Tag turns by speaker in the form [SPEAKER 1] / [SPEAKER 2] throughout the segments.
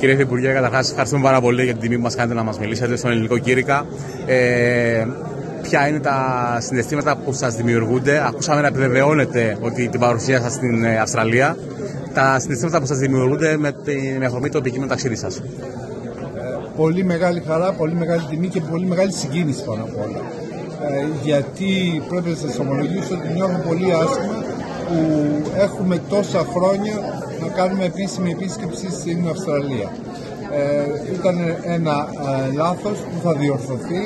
[SPEAKER 1] Κύριε Υπουργέ, καταρχάς ευχαριστούμε πάρα πολύ για την τιμή που μας κάνετε να μας μιλήσετε στον Ελληνικό Κήρυκα. Ποια είναι τα συναισθήματα που σας δημιουργούνται? Ακούσαμε να επιβεβαιώνετε ότι την παρουσία σας στην Αυστραλία. Τα συναισθήματα που σας δημιουργούνται με αφορμή το επικείμενο ταξίδι σας.
[SPEAKER 2] Πολύ μεγάλη χαρά, πολύ μεγάλη τιμή και πολύ μεγάλη συγκίνηση πάνω απ' όλα. Γιατί πρέπει να σας ομολογήσω ότι νιώθω πολύ άσχημα που έχουμε τόσα χρόνια να κάνουμε επίσημη επίσκεψη στην Αυστραλία. Ήταν ένα λάθος που θα διορθωθεί.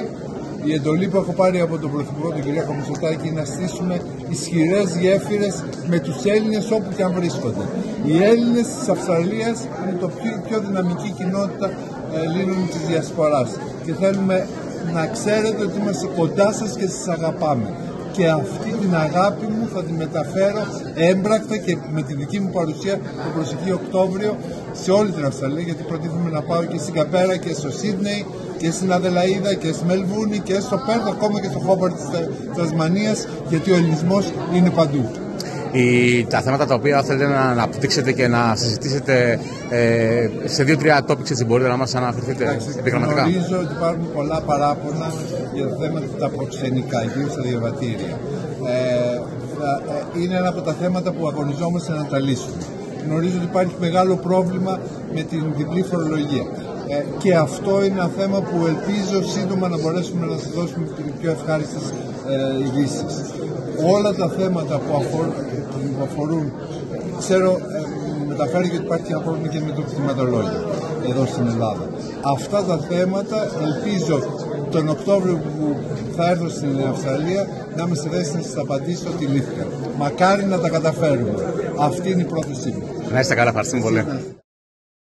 [SPEAKER 2] Η εντολή που έχω πάρει από τον Πρωθυπουργό, τον κ. Μητσοτάκη, είναι να στήσουμε ισχυρές γέφυρες με τους Έλληνες όπου και αν βρίσκονται. Οι Έλληνες της Αυστραλίας είναι το πιο δυναμική κοινότητα Ελλήνων της Διασποράς και θέλουμε να ξέρετε ότι είμαστε κοντά σας και σας αγαπάμε. Και αυτή την αγάπη μου θα τη μεταφέρω έμπρακτα και με τη δική μου παρουσία τον προσεχή Οκτώβριο σε όλη την Αυστραλία, γιατί προτίθεμαι να πάω και στην Καμπέρα και στο Σίδνεϊ και στην Αδελαΐδα και στη Μελβούνι και στο Πέρθ, ακόμα και στο Χόμπαρτ της Τασμανίας, γιατί ο ελληνισμός είναι παντού.
[SPEAKER 1] Τα θέματα τα οποία θέλετε να αναπτύξετε και να συζητήσετε σε 2-3 topics, έτσι μπορείτε να μας αναφερθείτε επιγραμματικά?
[SPEAKER 2] Γνωρίζω ότι υπάρχουν πολλά παράπονα για τα θέματα τα προξενικά, ιδίως στα διαβατήρια. Είναι ένα από τα θέματα που αγωνιζόμαστε να τα λύσουμε. Γνωρίζω ότι υπάρχει μεγάλο πρόβλημα με την διπλή φορολογία. Και αυτό είναι ένα θέμα που ελπίζω σύντομα να μπορέσουμε να σας δώσουμε πιο ευχάριστες λύσεις. Όλα τα θέματα που αφορούν, ξέρω, μεταφέρει ότι υπάρχει ένα πρόβλημα και με το κτηματολόγιο εδώ στην Ελλάδα. Αυτά τα θέματα ελπίζω τον Οκτώβριο που θα έρθω στην Αυστραλία να είμαι σε θέση να σας απαντήσω ότι λύθηκαν. Μακάρι να τα καταφέρουμε. Αυτή είναι η πρόθεσή μου.
[SPEAKER 1] Να είστε καλά, ευχαριστούμε πολύ.